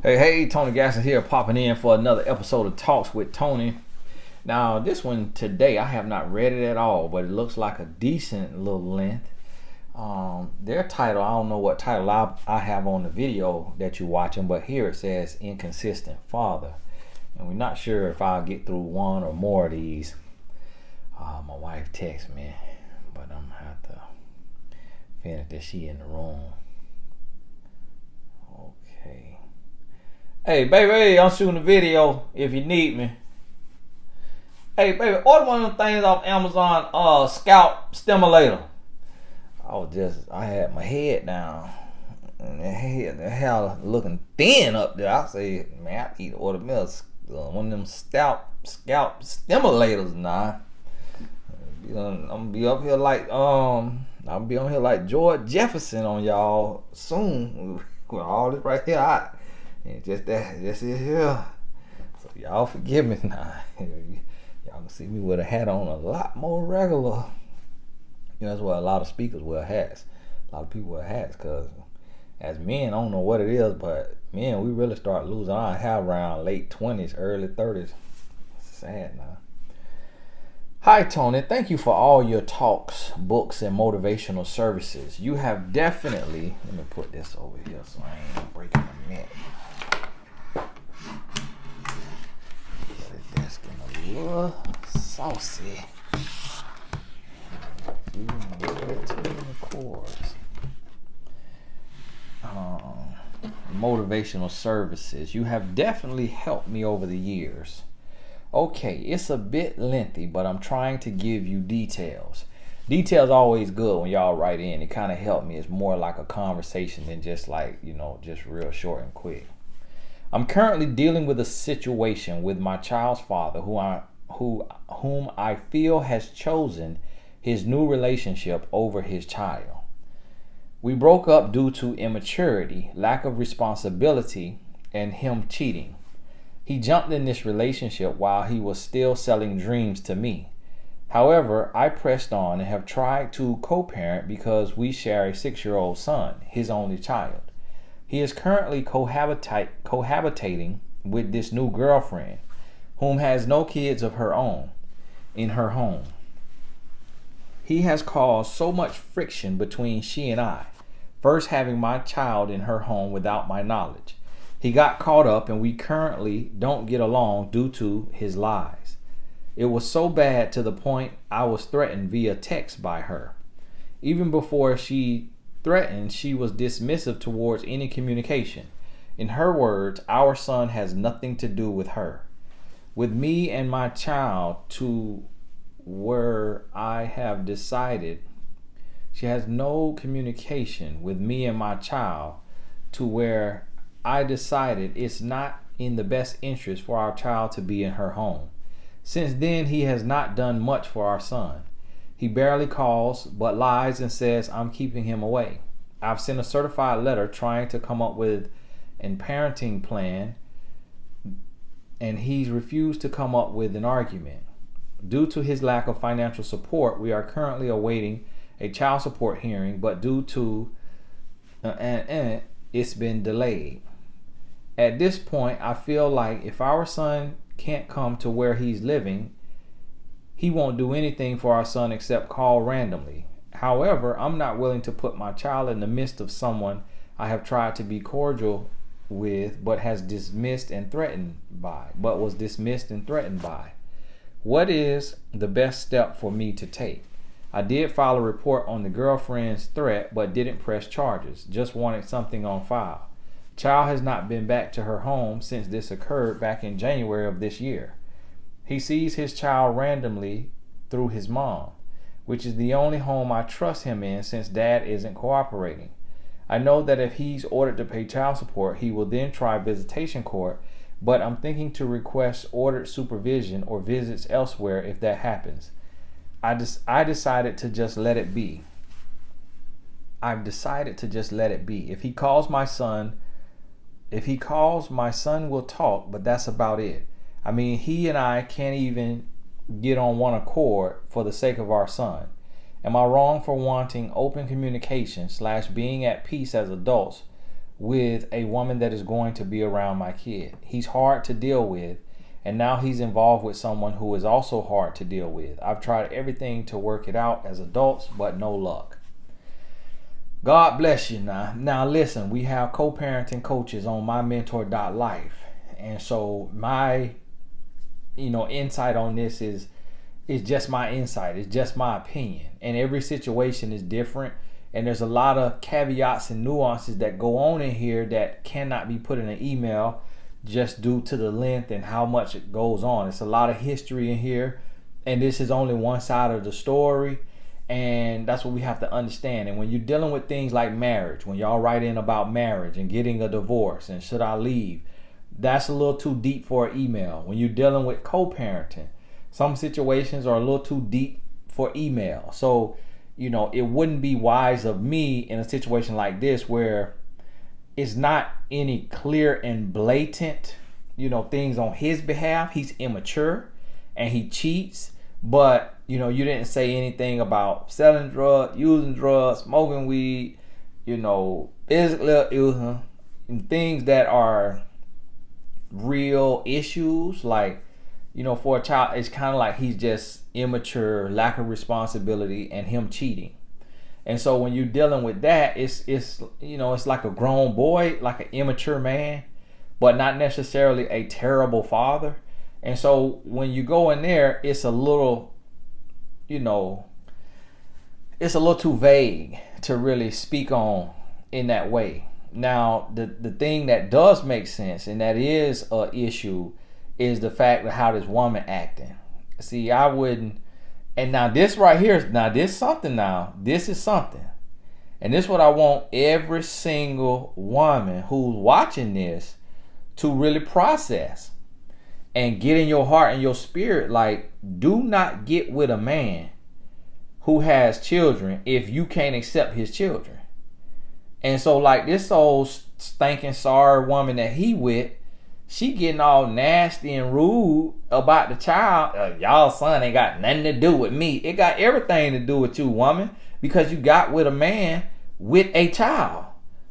Hey, Tony Gasson here, popping in for another episode of Talks with Tony. Now, this one today, I have not read it at all, but it looks like a decent little length. Their title, I don't know what title I have on the video that you're watching, but here it says Inconsistent Father. And we're not sure if I'll get through one or more of these. My wife texted me, but I'm going to have to finish that. She in the room. Okay. Hey, baby, I'm shooting a video if you need me. Hey, baby, order one of them things off Amazon, scalp stimulator. I had my head down. And the hair looking thin up there. I say, man, I need to order me one of them scalp stimulators now. I'm gonna be up here like I'll be on here like George Jefferson on y'all soon with all this right here. And just it here. So y'all forgive me now. Y'all can see me with a hat on a lot more regular. You know, that's why a lot of speakers wear hats. A lot of people wear hats because as men, I don't know what it is, but men, we really start losing our hair around late 20s, early 30s. It's sad now. Hi, Tony. Thank you for all your talks, books, and motivational services. You have definitely... Let me put this over here so I ain't breaking my neck. The desk getting a little saucy. Motivational services. You have definitely helped me over the years. Okay, it's a bit lengthy, but I'm trying to give you details. Details always good when y'all write in. It kind of helped me. It's more like a conversation than just like, just real short and quick. I'm currently dealing with a situation with my child's father whom I feel has chosen his new relationship over his child. We broke up due to immaturity, lack of responsibility, and him cheating. He jumped in this relationship while he was still selling dreams to me. However, I pressed on and have tried to co-parent because we share a 6-year-old son, his only child. He is currently cohabitating with this new girlfriend, whom has no kids of her own, in her home. He has caused so much friction between she and I, first having my child in her home without my knowledge. He got caught up and we currently don't get along due to his lies. It was so bad to the point I was threatened via text by her. Even before she threatened, she was dismissive towards any communication. In her words, our son has nothing to do with her. With me and my child to where I have decided she has no communication with me and my child to where I decided it's not in the best interest for our child to be in her home. Since then, he has not done much for our son. He barely calls, but lies and says I'm keeping him away. I've sent a certified letter trying to come up with a parenting plan, and he's refused to come up with an argument. Due to his lack of financial support, we are currently awaiting a child support hearing, but due to it's been delayed. At this point, I feel like if our son can't come to where he's living, he won't do anything for our son except call randomly. However, I'm not willing to put my child in the midst of someone I have tried to be cordial with, but was dismissed and threatened by. What is the best step for me to take? I did file a report on the girlfriend's threat, but didn't press charges. Just wanted something on file. Child has not been back to her home since this occurred back in January of this year. He sees his child randomly through his mom, which is the only home I trust him in since dad isn't cooperating. I know that if he's ordered to pay child support, he will then try visitation court, but I'm thinking to request ordered supervision or visits elsewhere if that happens. I decided to just let it be. I've decided to just let it be. If he calls, my son will talk, but that's about it. I mean, he and I can't even get on one accord for the sake of our son. Am I wrong for wanting open communication / being at peace as adults with a woman that is going to be around my kid. He's hard to deal with, and now he's involved with someone who is also hard to deal with. I've tried everything to work it out as adults, but no luck. God bless you now. Now listen, we have co-parenting coaches on mymentor.life. And so my insight on this is just my insight. It's just my opinion. And every situation is different. And there's a lot of caveats and nuances that go on in here that cannot be put in an email just due to the length and how much it goes on. It's a lot of history in here. And this is only one side of the story. And that's what we have to understand. And when you're dealing with things like marriage, when y'all write in about marriage and getting a divorce and should I leave, that's a little too deep for an email. When you're dealing with co-parenting, some situations are a little too deep for email. So, it wouldn't be wise of me in a situation like this where it's not any clear and blatant, things on his behalf. He's immature and he cheats. But, you didn't say anything about selling drugs, using drugs, smoking weed, physically abusing, and things that are real issues. Like, for a child, it's kind of like he's just immature, lack of responsibility, and him cheating. And so when you're dealing with that, it's like a grown boy, like an immature man, but not necessarily a terrible father. And so when you go in there, it's a little, it's a little too vague to really speak on in that way. Now, the thing that does make sense, and that is a issue, is the fact of how this woman acting. See, I wouldn't, and now this right here, this is something. And this is what I want every single woman who's watching this to really process and get in your heart and your spirit. Like, do not get with a man who has children if you can't accept his children. And so, like, this old stinking sorry woman that he with, she getting all nasty and rude about the child. Y'all son ain't got nothing to do with me. It got everything to do with you, woman, because you got with a man with a child.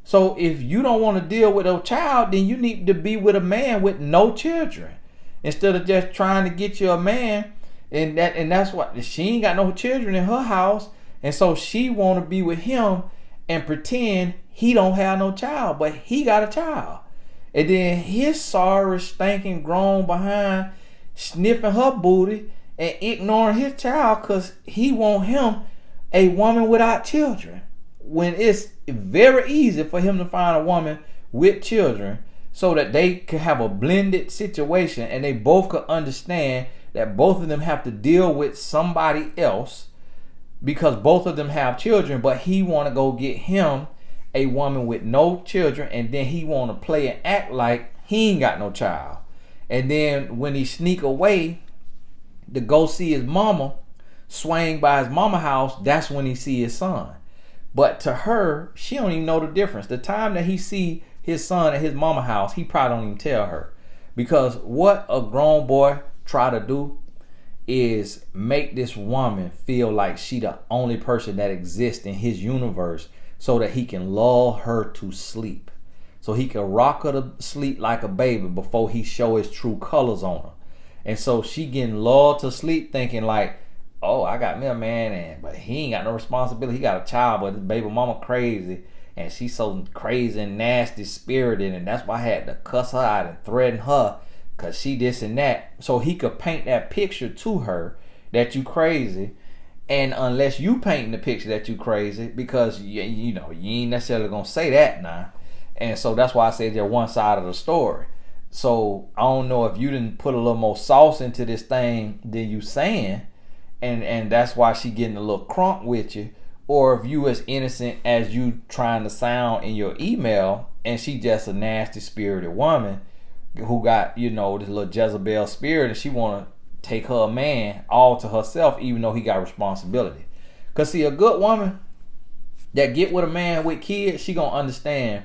So if you don't want to deal with a child, then you need to be with a man with no children, instead of just trying to get you a man. And that's what, she ain't got no children in her house, and so she want to be with him and pretend he don't have no child, but he got a child. And then his sorry, stinking, grown behind sniffing her booty and ignoring his child because he want him a woman without children, when it's very easy for him to find a woman with children so that they could have a blended situation and they both could understand that both of them have to deal with somebody else because both of them have children, but he want to go get him a woman with no children, and then he want to play and act like he ain't got no child. And then when he sneak away to go see his mama, swing by his mama house, that's when he see his son. But to her, she don't even know the difference. The time that he see his son at his mama house, he probably don't even tell her. Because what a grown boy try to do is make this woman feel like she the only person that exists in his universe, so that he can lull her to sleep, so he can rock her to sleep like a baby before he show his true colors on her. And so she getting lulled to sleep thinking like, oh, I got me a man, but he ain't got no responsibility. He got a child, but his baby mama crazy, and she's so crazy and nasty spirited, and that's why I had to cuss her out and threaten her because she this and that, so he could paint that picture to her that you crazy. And unless you painting the picture that you crazy, because you ain't necessarily gonna say that now. And so that's why I said they're one side of the story. So I don't know if you didn't put a little more sauce into this thing than you saying, and that's why she getting a little crunk with you, or if you as innocent as you trying to sound in your email, and she just a nasty spirited woman who got this little Jezebel spirit, and she wanna take her man all to herself, even though he got responsibility. Because see, a good woman that get with a man with kids, she gonna understand,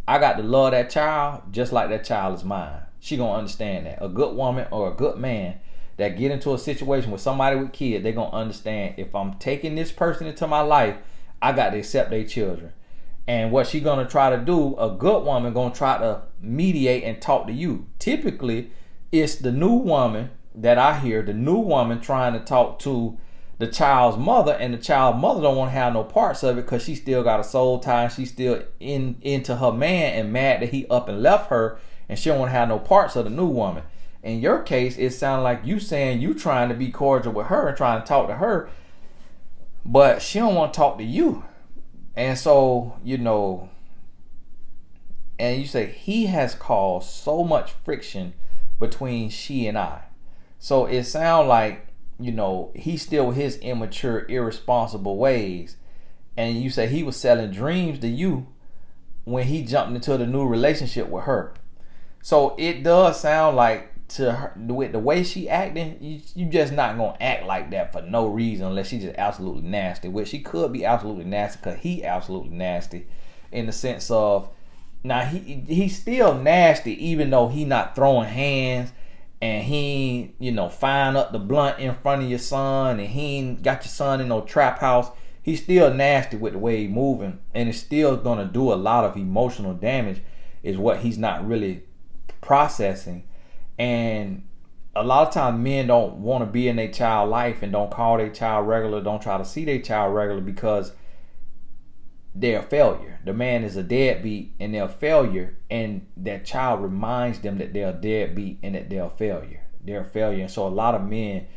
I got to love that child just like that child is mine. She gonna understand that. A good woman or a good man that get into a situation with somebody with kids, they gonna understand, if I'm taking this person into my life, I got to accept their children. And what she gonna try to do, a good woman gonna try to mediate and talk to you. Typically, it's the new woman that I hear, the new woman trying to talk to the child's mother, and the child's mother don't want to have no parts of it because she still got a soul tie and she's still into her man and mad that he up and left her, and she don't want to have no parts of the new woman. In your case, it sounds like you saying you trying to be cordial with her and trying to talk to her, but she don't want to talk to you. And so, and you say he has caused so much friction between she and I. So it sounds like, he's still with his immature, irresponsible ways. And you say he was selling dreams to you when he jumped into the new relationship with her. So it does sound like, to her, with the way she acting, you just not gonna act like that for no reason unless she's just absolutely nasty. Which she could be absolutely nasty because he absolutely nasty, in the sense of, now he's still nasty even though he not throwing hands and he firing up the blunt in front of your son, and he ain't got your son in no trap house. He's still nasty with the way he moving, and it's still gonna do a lot of emotional damage, is what he's not really processing. And a lot of times men don't want to be in their child life and don't call their child regular, don't try to see their child regular, because they're a failure. The man is a deadbeat and they're a failure, and that child reminds them that they're a deadbeat and that they're a failure. They're a failure. And so a lot of men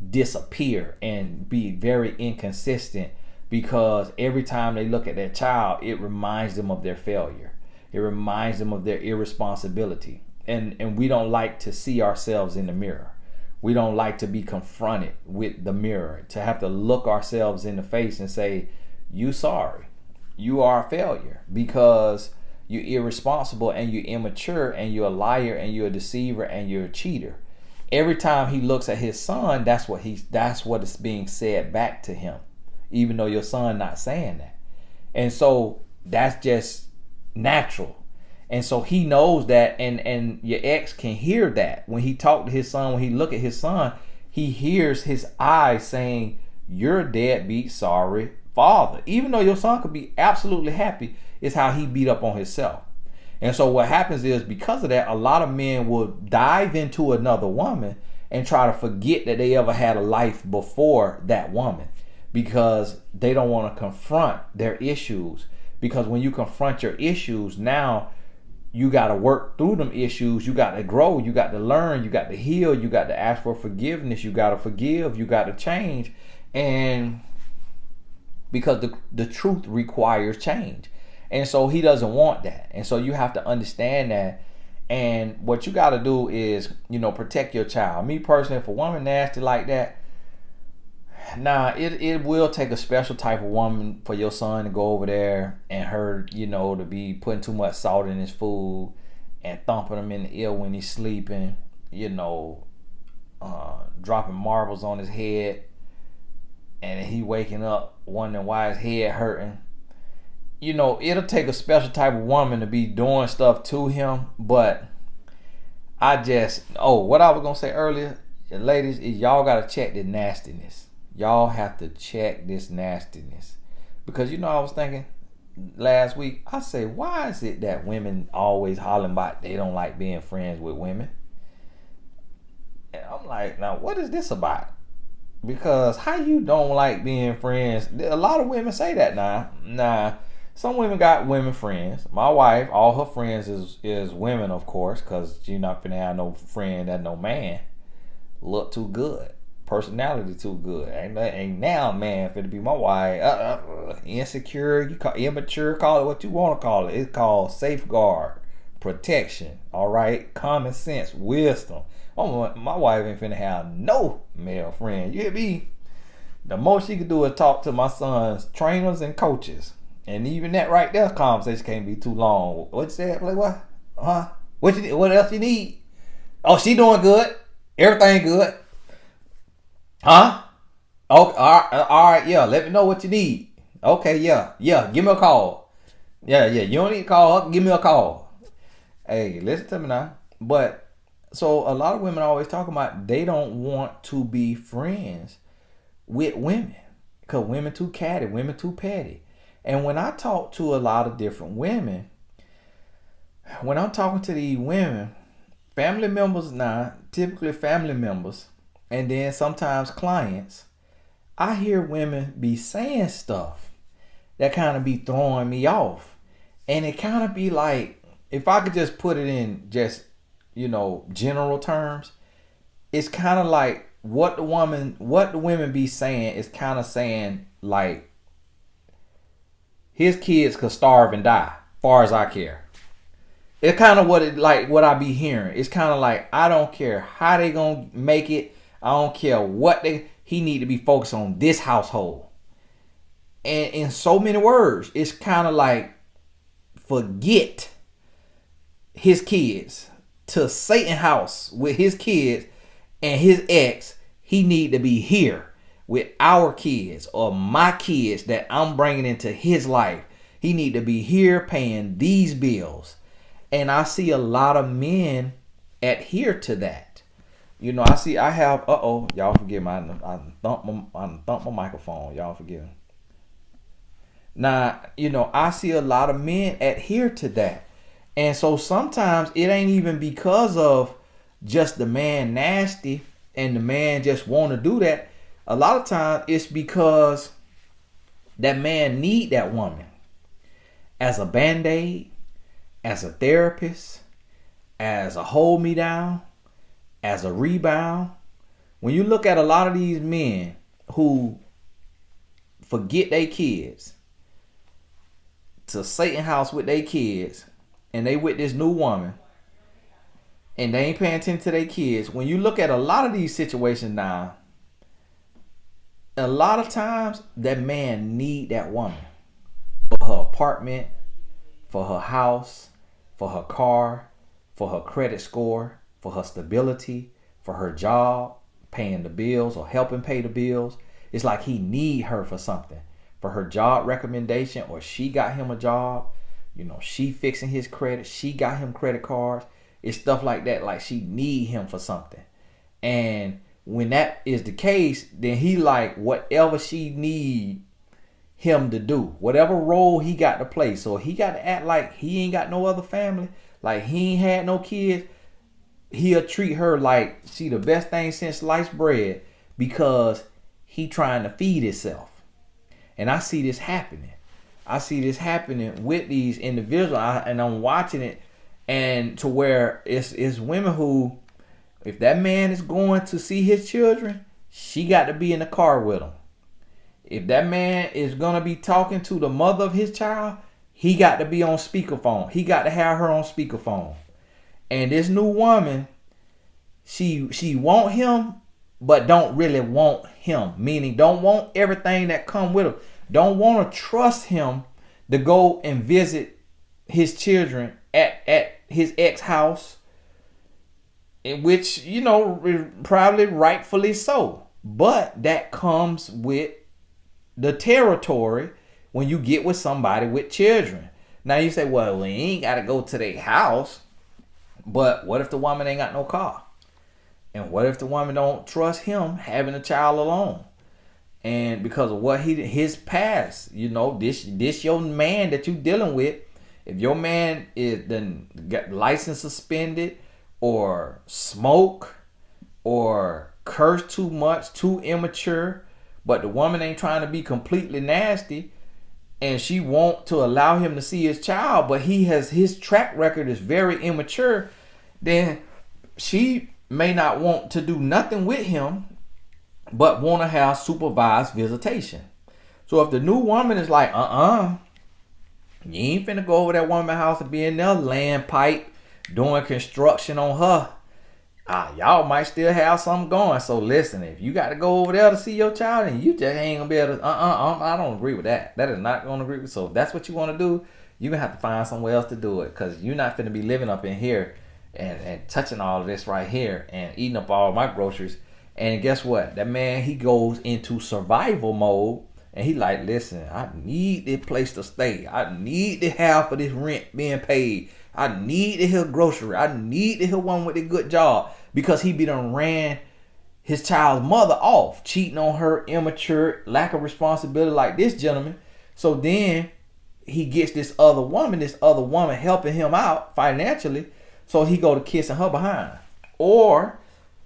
disappear and be very inconsistent because every time they look at their child, it reminds them of their failure. It reminds them of their irresponsibility. And we don't like to see ourselves in the mirror. We don't like to be confronted with the mirror, to have to look ourselves in the face and say, you sorry. You are a failure because you're irresponsible and you're immature and you're a liar and you're a deceiver and you're a cheater. Every time he looks at his son, that's what is being said back to him, even though your son not saying that. And so that's just natural. And so he knows that, and your ex can hear that. When he talk to his son, when he look at his son, he hears his eyes saying, you're a deadbeat, sorry father. Even though your son could be absolutely happy, is how he beat up on himself. And so what happens is, because of that, a lot of men will dive into another woman and try to forget that they ever had a life before that woman, because they don't want to confront their issues. Because when you confront your issues, now you got to work through them issues. You got to grow. You got to learn. You got to heal. You got to ask for forgiveness. You got to forgive. You got to change. And because the truth requires change. And so he doesn't want that. And so you have to understand that. And what you got to do is, protect your child. Me personally, if a woman nasty like that, it will take a special type of woman for your son to go over there and her, to be putting too much salt in his food and thumping him in the ear when he's sleeping, dropping marbles on his head, and he waking up wondering why his head hurting. It'll take a special type of woman to be doing stuff to him. But what I was going to say earlier, ladies, is y'all got to check the nastiness. Y'all have to check this nastiness. Because I was thinking last week, I say, why is it that women always hollering about they don't like being friends with women? And I'm like, now what is this about? Because how you don't like being friends? A lot of women say that now. Nah, some women got women friends. My wife, all her friends is women, of course, because you're not finna have no friend that no man. Look too good. Personality too good. Ain't now man finna be my wife. Insecure, immature, call it what you want to call it. It's called safeguard, protection, all right, common sense, wisdom. My wife ain't finna have no male friend. You hear me? The most she can do is talk to my son's trainers and coaches, and even that right there, conversation can't be too long. What you said? Like what? What else you need? Oh, she doing good. Everything good. Huh? Oh, all right, yeah. Let me know what you need. Okay, yeah. Give me a call. Yeah. You don't need to call her. Give me a call. Hey, listen to me now. But so a lot of women always talking about they don't want to be friends with women because women too catty, women too petty. And when I talk to a lot of different women, when I'm talking to these women, family members now, typically family members, and then sometimes clients, I hear women be saying stuff that kind of be throwing me off. And it kind of be like, if I could just put it in just, general terms, it's kind of like what the women be saying is kind of saying like, his kids could starve and die, far as I care. It's kind of what I be hearing. It's kind of like, I don't care how they gonna make it. I don't care he need to be focused on this household. And in so many words, it's kind of like, forget his kids to Satan house with his kids and his ex. He need to be here with our kids or my kids that I'm bringing into his life. He need to be here paying these bills. And I see a lot of men adhere to that. Y'all forgive me. I thumped my microphone. Y'all forgive me. Now, I see a lot of men adhere to that. And so sometimes it ain't even because of just the man nasty and the man just want to do that. A lot of times it's because that man need that woman as a band-aid, as a therapist, as a hold me down, as a rebound. When you look at a lot of these men who forget their kids to Satan house with their kids, and they with this new woman, and they ain't paying attention to their kids. When you look at a lot of these situations now, a lot of times that man need that woman for her apartment, for her house, for her car, for her credit score, for her stability, for her job, paying the bills or helping pay the bills. It's like he need her for something, for her job recommendation, or she got him a job. She fixing his credit. She got him credit cards. It's stuff like that. Like she need him for something. And when that is the case, then he like whatever she need him to do, whatever role he got to play. So he got to act like he ain't got no other family, like he ain't had no kids. He'll treat her like she the best thing since sliced bread because he trying to feed himself. And I see this happening. I see this happening with these individuals, and I'm watching it, and to where it's women who, if that man is going to see his children, she got to be in the car with him. If that man is going to be talking to the mother of his child, he got to be on speakerphone. He got to have her on speakerphone. And this new woman, she want him, but don't really want him. Meaning don't want everything that come with him. Don't want to trust him to go and visit his children at his ex house, in which, probably rightfully so. But that comes with the territory when you get with somebody with children. Now you say, well, we ain't got to go to their house. But what if the woman ain't got no car? And what if the woman don't trust him having a child alone? And because of what his past, this your man that you dealing with. If your man is then got license suspended, or smoke, or curse too much, too immature, but the woman ain't trying to be completely nasty, and she want to allow him to see his child, but his track record is very immature, then she may not want to do nothing with him, but want to have supervised visitation. So if the new woman is like, you ain't finna go over that woman's house and be in there laying pipe, doing construction on her. Y'all might still have something going. So listen, if you got to go over there to see your child, and you just ain't gonna be able to, I don't agree with that. That is not gonna agree with. So if that's what you want to do, you're gonna have to find somewhere else to do it, because you're not finna be living up in here and touching all of this right here and eating up all my groceries. And guess what? That man, he goes into survival mode, and he like, listen, I need this place to stay. I need to have for this rent being paid. I need to hear grocery. I need to hear one with a good job, because he be done ran his child's mother off, cheating on her, immature, lack of responsibility like this gentleman. So then he gets this other woman helping him out financially, so he go to kissing her behind. Or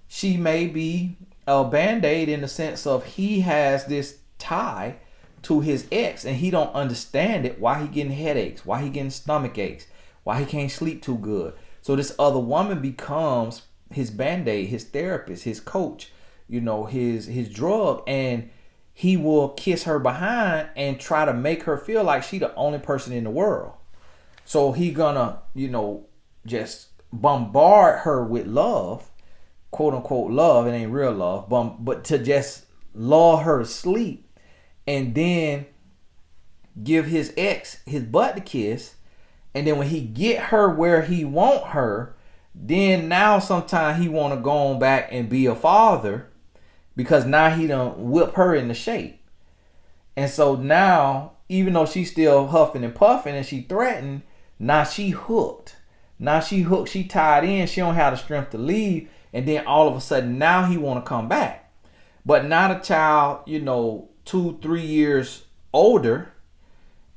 she may be a band-aid in the sense of he has this tie to his ex and he don't understand it, why he getting headaches, why he getting stomach aches, why he can't sleep too good. So this other woman becomes his band-aid, his therapist, his coach, his drug, and he will kiss her behind and try to make her feel like she the only person in the world. So he gonna, just bombard her with love, quote unquote love. It ain't real love, but to just lull her to sleep, and then give his ex his butt to kiss. And then when he get her where he want her, then now sometimes he want to go on back and be a father, because now he done whip her into shape. And so now, even though she's still huffing and puffing and she threatened, now she hooked. She tied in. She don't have the strength to leave. And then all of a sudden, now he want to come back. But now the child, 2-3 years older,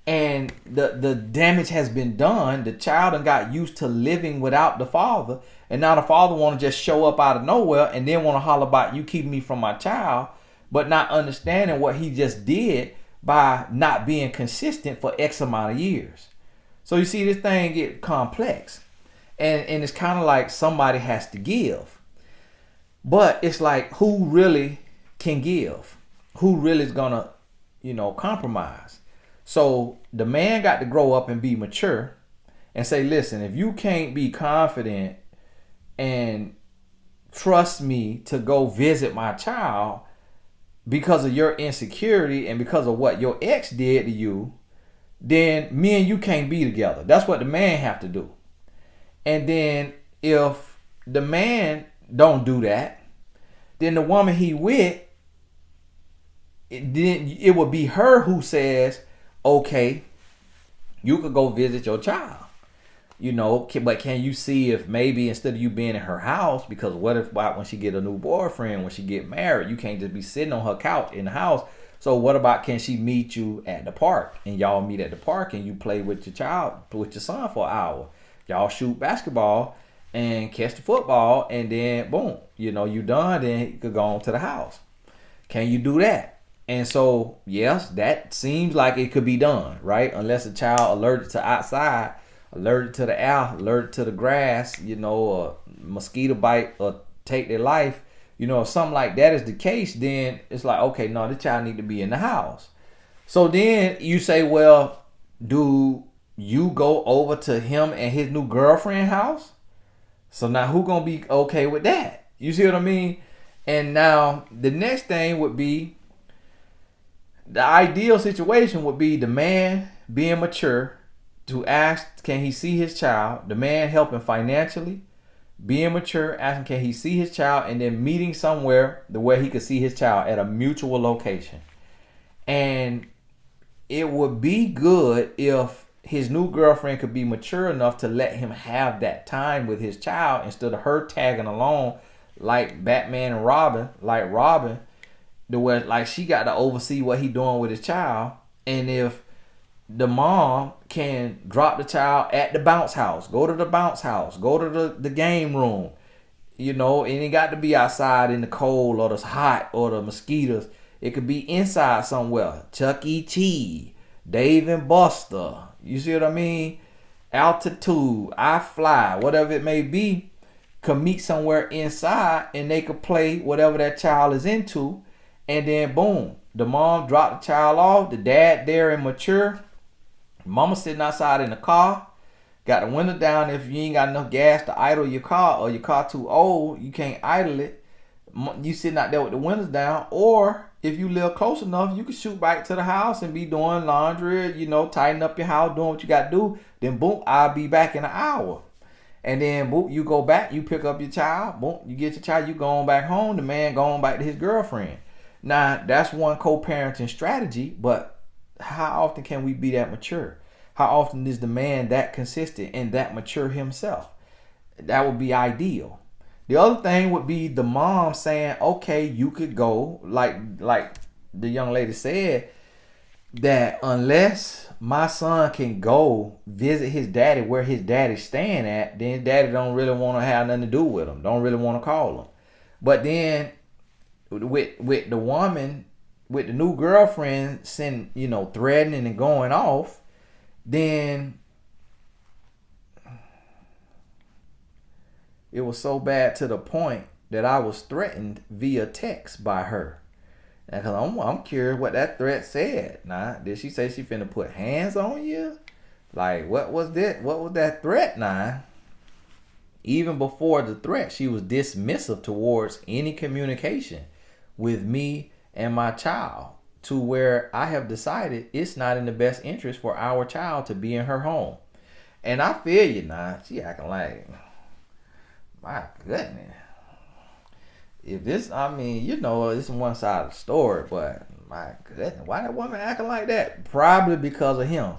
and the damage has been done. The child done got used to living without the father, and now the father want to just show up out of nowhere and then want to holler about you keeping me from my child, but not understanding what he just did by not being consistent for X amount of years. So you see, this thing get complex, and it's kind of like somebody has to give, but it's like, who really can give? Who really is gonna, compromise? So the man got to grow up and be mature and say, listen, if you can't be confident and trust me to go visit my child because of your insecurity and because of what your ex did to you, then me and you can't be together. That's what the man have to do. And then if the man don't do that, then the woman he with, it would be her who says, okay, you could go visit your child, but can you see if maybe instead of you being in her house, because what if when she get a new boyfriend, when she get married, you can't just be sitting on her couch in the house. So what about, can she meet you at the park, and y'all meet at the park and you play with your son for an hour. Y'all shoot basketball and catch the football, and then boom, you done, then you could go on to the house. Can you do that? And so, yes, that seems like it could be done, right? Unless a child allergic to outside, allergic to the air, allergic to the grass, a mosquito bite or take their life, if something like that is the case, then it's like, okay, no, the child need to be in the house. So then you say, well, do you go over to him and his new girlfriend house? So now who gonna be okay with that? You see what I mean? And now the next thing would be, the ideal situation would be the man being mature to ask, can he see his child? The man helping financially, being mature, asking, can he see his child? And then meeting somewhere where he could see his child at a mutual location. And it would be good if his new girlfriend could be mature enough to let him have that time with his child, instead of her tagging along like Batman and Robin, like Robin, the way like she got to oversee what he doing with his child. And if the mom can drop the child at the bounce house, go to the bounce house, go to the game room, it ain't got to be outside in the cold or the hot or the mosquitoes. It could be inside somewhere. Chuck E. Cheese, Dave and Buster, you see what I mean? Altitude, I Fly, whatever it may be, could meet somewhere inside, and they could play whatever that child is into. And then boom, the mom dropped the child off, the dad there and mature. Mama sitting outside in the car, got the window down. If you ain't got enough gas to idle your car, or your car too old, you can't idle it, you sitting out there with the windows down. Or if you live close enough, you can shoot back to the house and be doing laundry, tighten up your house, doing what you got to do. Then boom, I'll be back in an hour. And then boom, you go back, you pick up your child, boom, you get your child, you go on back home, the man going back to his girlfriend. Now, that's one co-parenting strategy, but how often can we be that mature? How often is the man that consistent and that mature himself? That would be ideal. The other thing would be the mom saying, okay, you could go, like the young lady said, that unless my son can go visit his daddy where his daddy's staying at, then daddy don't really want to have nothing to do with him. Don't really want to call him. But then with the woman, with the new girlfriend threatening and going off, then it was so bad to the point that I was threatened via text by her. Because I'm curious what that threat said. Nah, did she say she finna put hands on you? Like, what was that? What was that threat? Nah. Even before the threat, she was dismissive towards any communication with me and my child, to where I have decided it's not in the best interest for our child to be in her home. And I feel you now. She acting like, my goodness. If this, it's one side of the story, but my goodness, why that woman acting like that? Probably because of him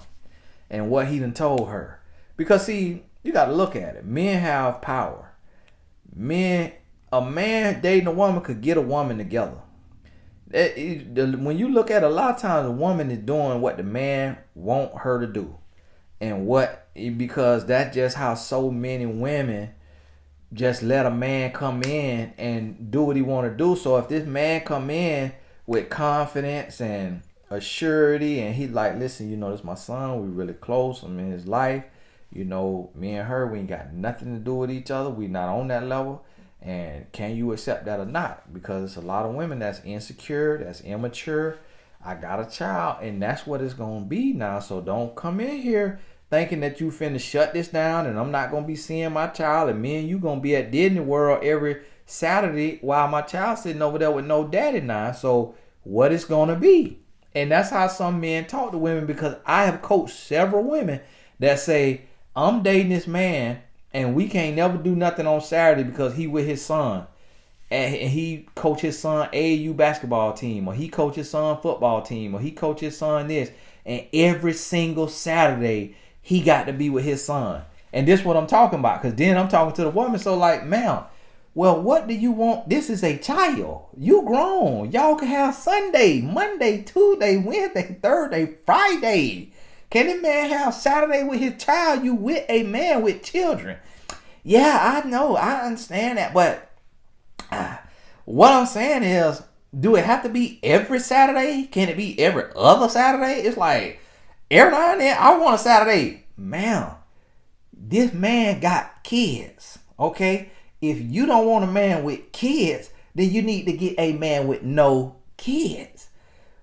and what he done told her. Because see, you got to look at it. Men have power. A man dating a woman could get a woman together. When you look at it, a lot of times, a woman is doing what the man want her to do, because that's just how so many women just let a man come in and do what he want to do. So if this man come in with confidence and assurity, and he like, listen, this is my son, we really close, I'm in his life, me and her, we ain't got nothing to do with each other, we not on that level, and can you accept that or not? Because it's a lot of women that's insecure, that's immature. I got a child, and that's what it's gonna be now. So don't come in here thinking that you finna shut this down and I'm not gonna be seeing my child, and me and you gonna be at Disney World every Saturday while my child's sitting over there with no daddy now. So what it's gonna be? And that's how some men talk to women, because I have coached several women that say, I'm dating this man and we can't never do nothing on Saturday because he with his son. And he coach his son AAU basketball team, or he coach his son football team, or he coach his son this. And every single Saturday, he got to be with his son. And this is what I'm talking about, because then I'm talking to the woman. So like, ma'am, well, what do you want? This is a child. You grown. Y'all can have Sunday, Monday, Tuesday, Wednesday, Thursday, Friday. Can this man have Saturday with his child? You with a man with children. Yeah, I know. I understand that. But what I'm saying is, do it have to be every Saturday? Can it be every other Saturday? It's like, every now and then, I want a Saturday. Ma'am, this man got kids, okay? If you don't want a man with kids, then you need to get a man with no kids.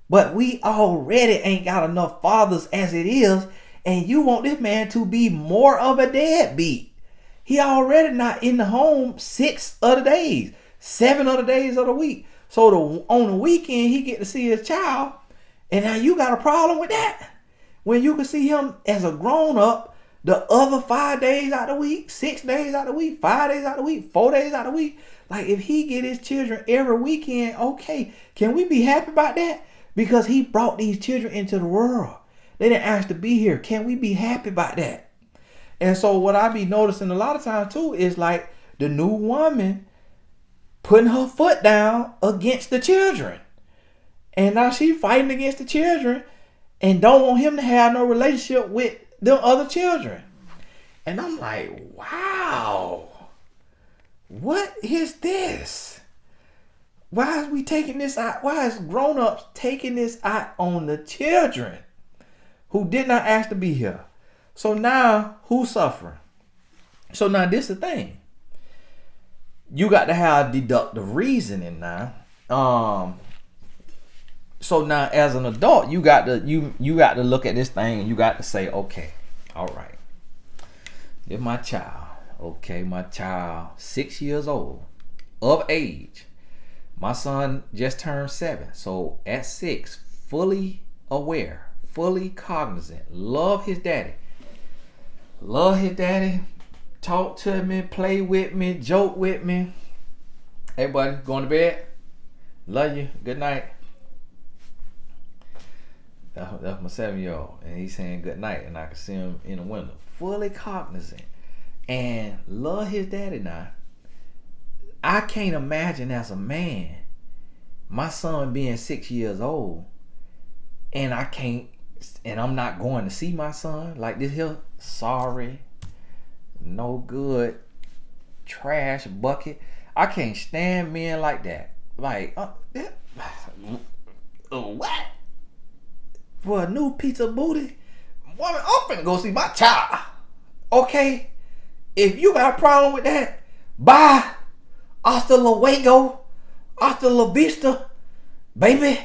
But we already ain't got enough fathers as it is, and you want this man to be more of a deadbeat. He already not in the home 6 of the days, 7 of the days of the week. So on the weekend, he get to see his child, and now you got a problem with that? When you can see him as a grown-up the other 5 days out of the week, 6 days out of the week, 5 days out of the week, 4 days out of the week. Like, if he get his children every weekend, okay, can we be happy about that? Because he brought these children into the world. They didn't ask to be here. Can we be happy about that? And so what I be noticing a lot of times too is like the new woman putting her foot down against the children. And now she fighting against the children and don't want him to have no relationship with them other children. And I'm like, wow, what is this? Why is we taking this out? Why is grown-ups taking this out on the children who did not ask to be here? So now, who's suffering? So now this is the thing. You got to have deductive reasoning now. So now, as an adult, you got to look at this thing and you got to say, okay, all right, if my child, my child, 6 years old, of age. My son just turned 7. So at 6, fully aware, fully cognizant, love his daddy. Talk to me, play with me, joke with me. Hey buddy, going to bed? Love you. Good night. That's my 7-year-old. And he's saying good night. And I can see him in the window. Fully cognizant. And love his daddy now. I can't imagine as a man, my son being 6 years old and I can't, and I'm not going to see my son like this here sorry, no good, trash bucket. I can't stand men like that. Like, what? For a new piece of booty? Woman, I'm finna go see my child. Okay? If you got a problem with that, bye. Hasta luego. Hasta la vista. Baby,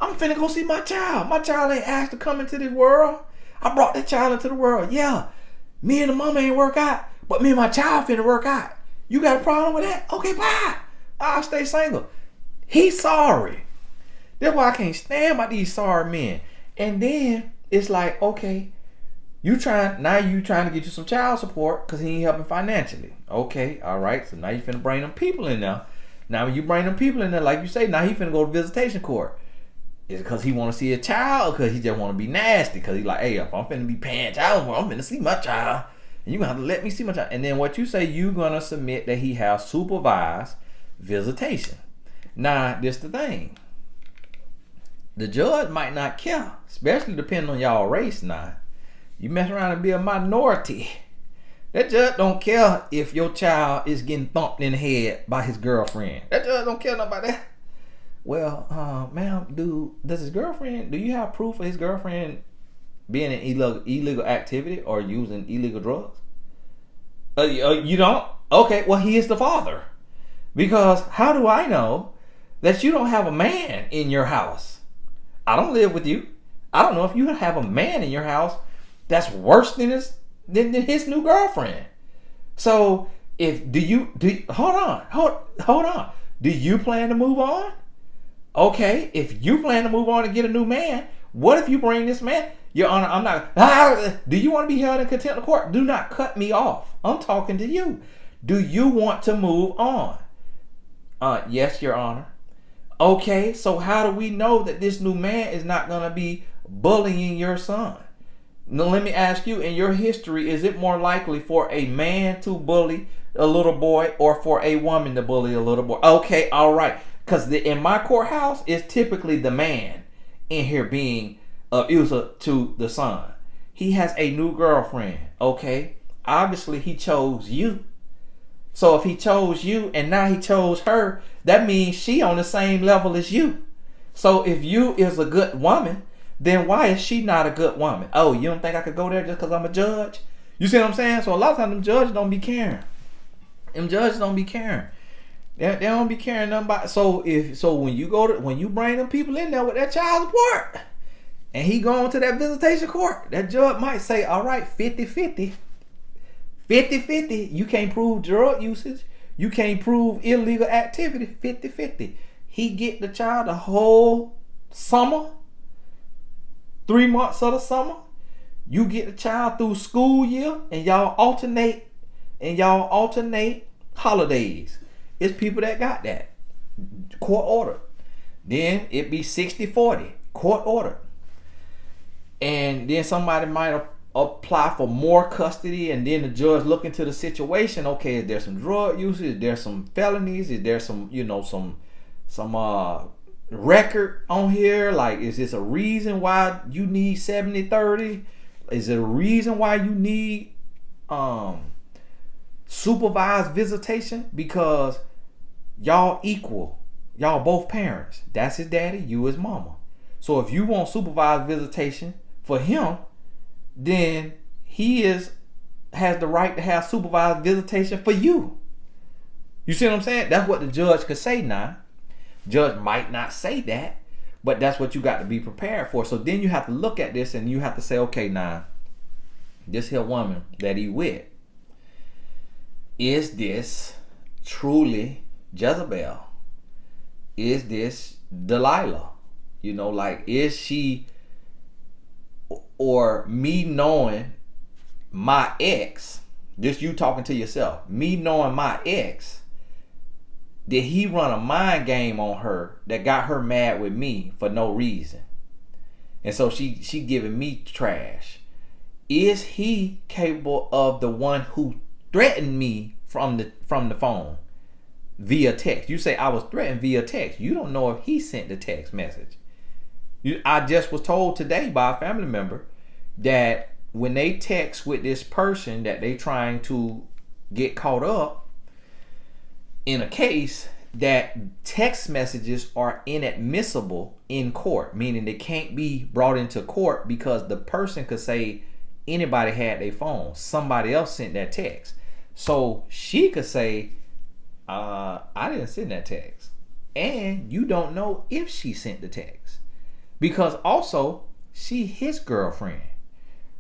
I'm finna go see my child. My child ain't asked to come into this world. I brought that child into the world. Yeah, me and the mama ain't work out, but me and my child finna work out. You got a problem with that? Okay, bye. I'll stay single. He's sorry. That's why I can't stand by these sorry men. And then it's like, okay, you trying to get you some child support because he ain't helping financially. Okay, all right. So now you finna bring them people in there. Now when you bring them people in there, like you say, now he finna go to visitation court. Is it because he want to see a child, or because he just want to be nasty? Because he like, hey, if I'm finna be paying child support, I'm finna see my child, and you gonna have to let me see my child. And then what you say, you gonna submit that he has supervised visitation. Now, this the thing. The judge might not care, especially depending on y'all race. Now, you mess around and be a minority. That judge don't care if your child is getting thumped in the head by his girlfriend. That judge don't care about that. Well, ma'am, do you have proof of his girlfriend being in illegal activity or using illegal drugs? You don't? Okay, well, he is the father. Because how do I know that you don't have a man in your house? I don't live with you. I don't know if you have a man in your house that's worse than his new girlfriend. So hold on. Do you plan to move on? Okay, if you plan to move on and get a new man, what if you bring this man? Your Honor, I'm not. Do you want to be held in contempt of court? Do not cut me off. I'm talking to you. Do you want to move on? Yes, Your Honor. Okay, so how do we know that this new man is not going to be bullying your son? Now, let me ask you, in your history, is it more likely for a man to bully a little boy or for a woman to bully a little boy? Okay, all right. Because in my courthouse, it's typically the man in here being abusive to the son. He has a new girlfriend. Okay, obviously he chose you. So if he chose you and now he chose her, that means she on the same level as you. So if you is a good woman, then why is she not a good woman? Oh, you don't think I could go there just because I'm a judge? You see what I'm saying? So a lot of times them judges don't be caring. Them judges don't be caring. They don't be caring nothing about. So when you bring them people in there with that child support, and he going to that visitation court, that judge might say, all right, 50-50. 50-50. You can't prove drug usage. You can't prove illegal activity. 50-50. He get the child the whole summer, 3 months of the summer. You get the child through school year, and y'all alternate holidays. It's people that got that. Court ordered. Then it be 60-40. Court ordered. And then somebody might apply for more custody, and then the judge look into the situation. Okay, is there some drug usage? Is there some felonies? Is there some record on here? Like, is this a reason why you need 70-30? Is it a reason why you need supervised visitation? Because y'all equal. Y'all both parents. That's his daddy, you his mama. So if you want supervised visitation for him, then he has the right to have supervised visitation for you. You see what I'm saying? That's what the judge could say now. Judge might not say that, but that's what you got to be prepared for. So then you have to look at this and you have to say, okay, now, this here woman that he with, is this truly Jezebel? Is this Delilah? Is she, or me knowing my ex, just you talking to yourself, me knowing my ex, did he run a mind game on her that got her mad with me for no reason? And so she giving me trash. Is he capable of the one who threatened me from the phone via text? You say I was threatened via text. You don't know if he sent the text message. I just was told today by a family member that when they text with this person that they trying to get caught up in a case, that text messages are inadmissible in court, meaning they can't be brought into court because the person could say anybody had their phone. Somebody else sent that text. So she could say, I didn't send that text. And you don't know if she sent the text. Because also, she his girlfriend.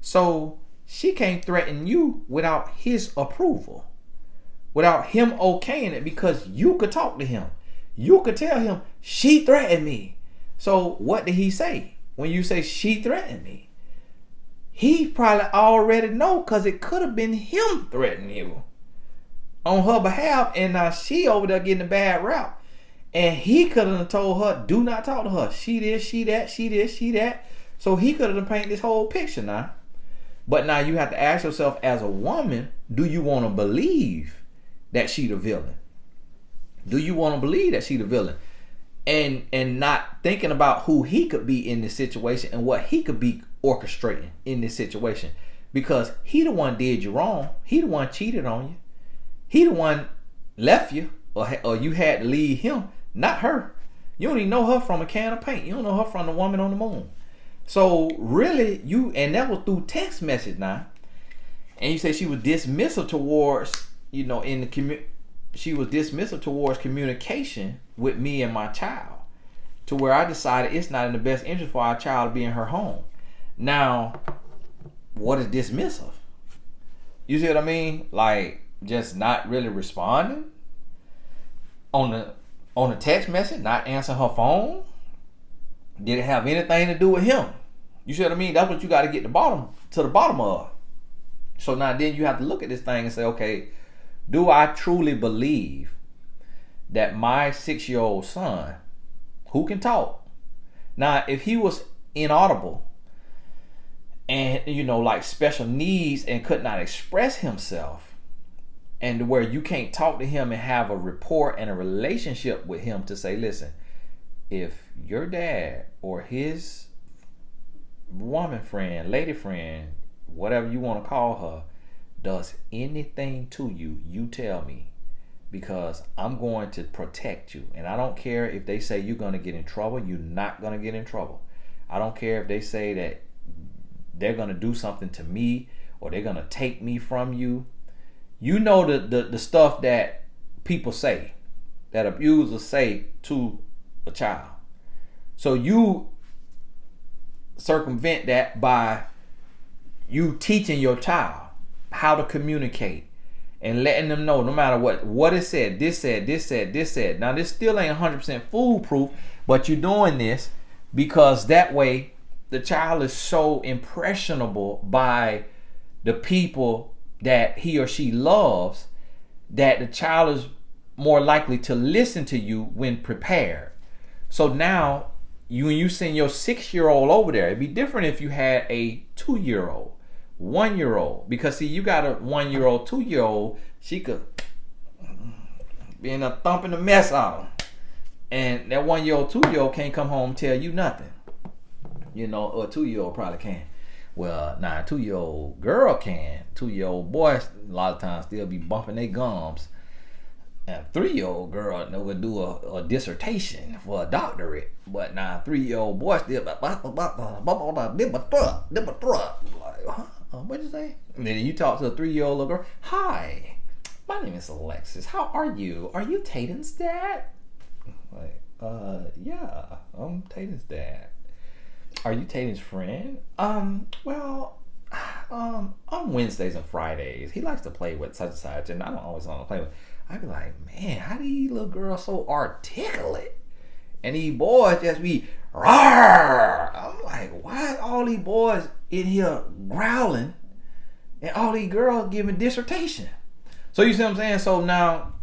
So she can't threaten you without his approval. Without him okaying it, because you could talk to him. You could tell him, she threatened me. So what did he say? When you say she threatened me, he probably already know, because it could have been him threatening you on her behalf, and now she over there getting a bad rap. And he could have told her, do not talk to her. She this, she that, she this, she that. So he could have painted this whole picture now. But now you have to ask yourself, as a woman, do you want to believe that she the villain? Do you want to believe that she the villain? And not thinking about who he could be in this situation and what he could be orchestrating in this situation. Because he the one did you wrong. He the one cheated on you. He the one left you, or you had to leave him, not her. You don't even know her from a can of paint. You don't know her from the woman on the moon. So really, and that was through text message now. And you say she was dismissive towards, she was dismissive towards communication with me and my child, to where I decided it's not in the best interest for our child to be in her home. Now, what is dismissive? You see what I mean? Like, just not really responding on the text message, not answering her phone. Did it have anything to do with him? You see what I mean? That's what you got to get to the bottom of. So now then you have to look at this thing and say, okay, do I truly believe that my 6-year-old son, who can talk, now if he was inaudible and like special needs and could not express himself, and where you can't talk to him and have a rapport and a relationship with him to say, listen, if your dad or his woman friend, lady friend, whatever you want to call her, does anything to you, you tell me, because I'm going to protect you. And I don't care if they say you're going to get in trouble. You're not going to get in trouble. I don't care if they say that they're going to do something to me or they're going to take me from you. You know the stuff that people say, that abusers say to a child. So you circumvent that by you teaching your child how to communicate and letting them know, no matter what it said, this said, this said, this said. Now this still ain't 100% foolproof, but you're doing this because that way the child is so impressionable by the people that he or she loves that the child is more likely to listen to you when prepared. So now when you send your 6-year-old over there, it'd be different if you had a 2-year-old, 1-year-old, because see, you got a 1-year-old, 2-year-old, she could be in a thumping the mess out, and that 1-year-old, 2-year-old can't come home and tell you nothing, or a 2-year-old probably can. Well, now a 2-year-old girl can. 2-year-old boys a lot of times still be bumping their gums. And a 3-year-old girl would do a dissertation for a doctorate, but now a 3-year-old boy still like, huh? What did you say? And then you talk to a 3-year-old little girl. Hi, my name is Alexis. How are you? Are you Tatum's dad? Like, yeah, I'm Tatum's dad. Are you Tatum's friend? Well, on Wednesdays and Fridays, he likes to play with such and such, and I don't always want to play with. I'd be like, man, how do these little girls so articulate? And these boys just be, rawr! I'm like, why are all these boys in here growling and all these girls giving dissertation? So you see what I'm saying? So now,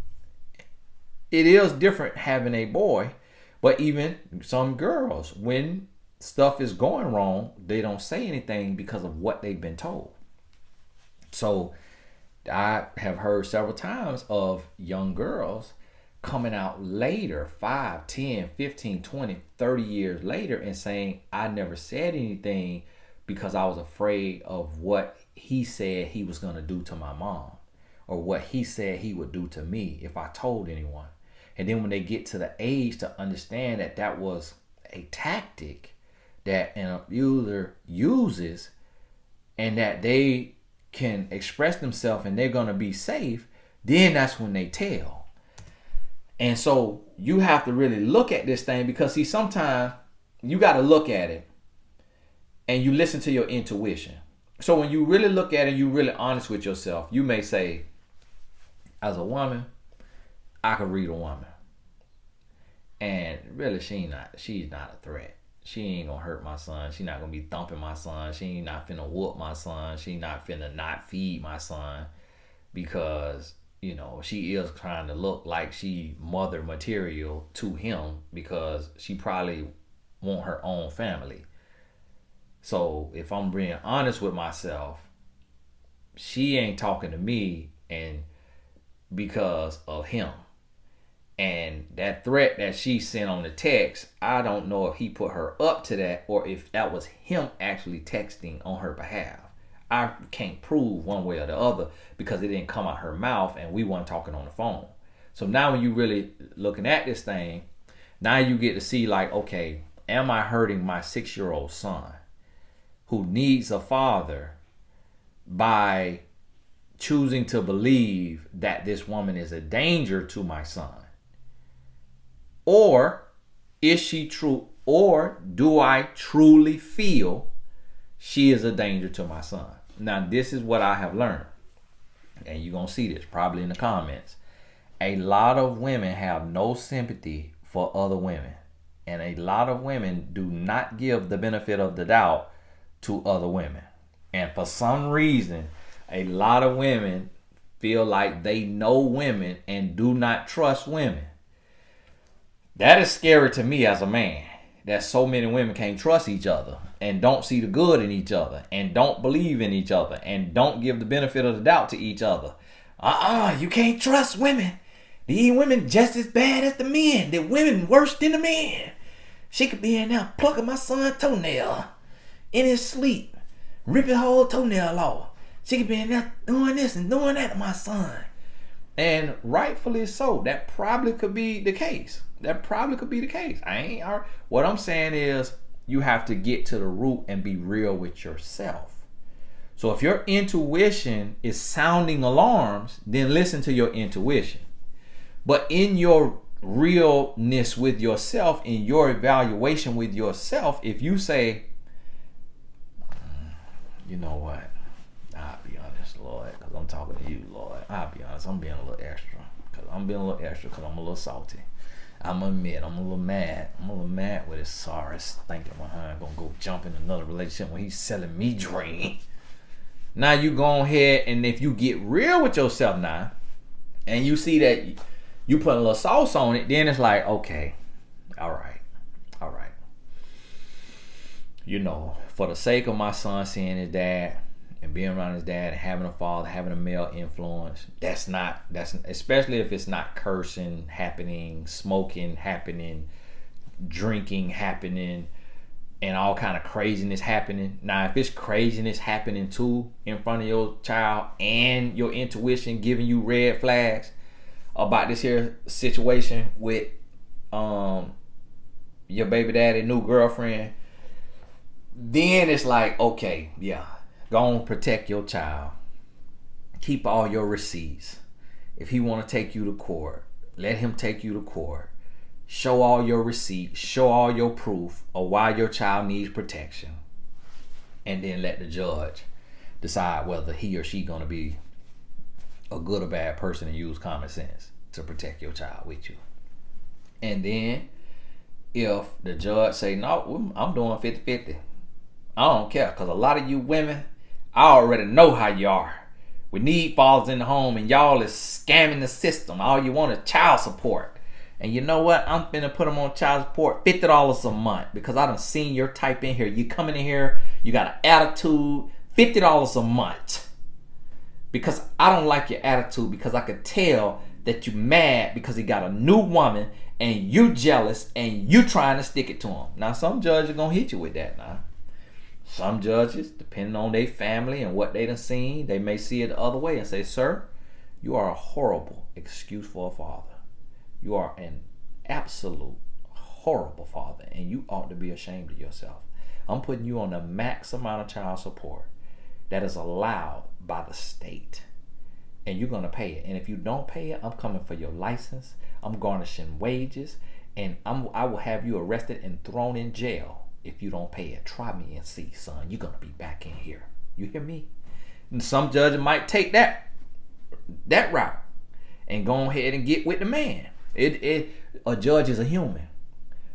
it is different having a boy, but even some girls, when stuff is going wrong, they don't say anything because of what they've been told. So I have heard several times of young girls coming out later, 5, 10, 15, 20, 30 years later, and saying, I never said anything because I was afraid of what he said he was going to do to my mom, or what he said he would do to me if I told anyone. And then when they get to the age to understand that that was a tactic that an abuser uses, and that they can express themselves and they're going to be safe, then that's when they tell. And so you have to really look at this thing, because see, sometimes you got to look at it and you listen to your intuition. So when you really look at it, you're really honest with yourself. You may say, as a woman, I could read a woman, and really she's not a threat. She ain't gonna hurt my son. She not gonna be thumping my son. She ain't not finna whoop my son. She not finna not feed my son, because she is trying to look like she mother material to him, because she probably want her own family. So if I'm being honest with myself, she ain't talking to me and because of him. And that threat that she sent on the text, I don't know if he put her up to that or if that was him actually texting on her behalf. I can't prove one way or the other, because it didn't come out her mouth and we weren't talking on the phone. So now when you really looking at this thing, now you get to see, like, okay, am I hurting my 6-year-old son who needs a father by choosing to believe that this woman is a danger to my son? Or is she true? Or do I truly feel she is a danger to my son? Now, this is what I have learned, and you're going to see this probably in the comments. A lot of women have no sympathy for other women, and a lot of women do not give the benefit of the doubt to other women. And for some reason, a lot of women feel like they know women and do not trust women. That is scary to me as a man, that so many women can't trust each other and don't see the good in each other and don't believe in each other and don't give the benefit of the doubt to each other. You can't trust women. These women just as bad as the men. The women worse than the men. She could be in there plucking my son's toenail in his sleep, ripping whole toenail off. She could be in there doing this and doing that to my son. And rightfully so. That probably could be the case. What I'm saying is, you have to get to the root and be real with yourself. So if your intuition is sounding alarms, then listen to your intuition. But in your realness with yourself, in your evaluation with yourself, if you say, you know what, I'll be honest, Lord, because I'm talking to you, Lord. I'll be honest, I'm being a little extra. Because I'm a little salty. I'm admit, I'm a little mad. With his sorry thinking behind gonna go jump in another relationship when he's selling me dream. Now you go ahead, and if you get real with yourself now, and you see that you put a little sauce on it, then it's like, okay, all right. For the sake of my son seeing his dad and being around his dad and having a father, having a male influence, that's especially if it's not cursing happening, smoking happening, drinking happening, and all kind of craziness happening. Now, if it's craziness happening too in front of your child and your intuition giving you red flags about this here situation with your baby daddy new girlfriend, then it's like, okay, yeah, go on, protect your child. Keep all your receipts. If he want to take you to court, let him take you to court. Show all your receipts. Show all your proof of why your child needs protection. And then let the judge decide whether he or she going to be a good or bad person and use common sense to protect your child with you. And then if the judge say, no, I'm doing 50-50. I don't care, because a lot of you women, I already know how you are. We need fathers in the home, and y'all is scamming the system. All you want is child support. And you know what? I'm finna put them on child support, $50 a month, because I done seen your type in here. You coming in here, you got an attitude, $50 a month. Because I don't like your attitude, because I could tell that you mad because he got a new woman and you jealous and you trying to stick it to him. Now, some judges are going to hit you with that now. Some judges, depending on their family and what they done seen, they may see it the other way and say, sir, you are a horrible excuse for a father. You are an absolute horrible father, and you ought to be ashamed of yourself. I'm putting you on the max amount of child support that is allowed by the state, and you're going to pay it. And if you don't pay it, I'm coming for your license. I'm garnishing wages, and I will have you arrested and thrown in jail if you don't pay it. Try me and see, son. You're going to be back in here. You hear me? And some judges might take that route and go ahead and get with the man. A judge is a human.